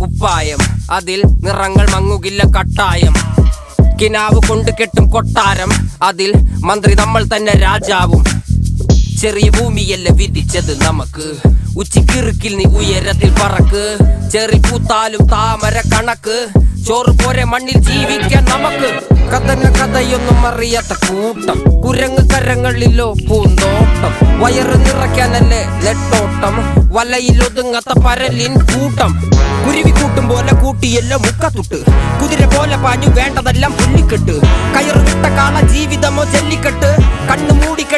കുപ്പായം, അതിൽ നിറങ്ങൾ മങ്ങുകില്ല കട്ടായം. കിനാവ് കൊണ്ട് കെട്ടും കൊട്ടാരം, അതിൽ മന്ത്രി നമ്മൾ തന്നെ രാജാവും. ചെറിയ ഭൂമിയല്ല വിധിച്ചത് നമുക്ക്, ഉച്ചിക്കിറുക്കിൽ നീ ഉയരത്തിൽ പറക്ക്. ചെറി പൂത്താലും താമര കണക്ക്, ചോറ് പോരെ മണ്ണിൽ ജീവിക്കാൻ നമുക്ക്. കഥന കഥയൊന്നും അറിയാത്ത കൂട്ടം, കുരങ്ങ് കരങ്ങളിലോ പൂന്തോട്ടം. വയറ് നിറയ്ക്കാനല്ലേ നെട്ടോട്ടം, വലയിലൊതുങ്ങാത്ത പരലിൻ കൂട്ടം. കുരുവി കൂട്ടും പോലെ കൂട്ടിയല്ലോ മുക്കത്തുട്ട്, കുതിര പോലെ പാഞ്ഞു വേണ്ടതെല്ലാം പുല്ലിക്കെട്ട്. കയറ് വിട്ട കാള ജീവിതമോ ജല്ലിക്കെട്ട്, കണ്ണു മൂടിക്കെട്ട്.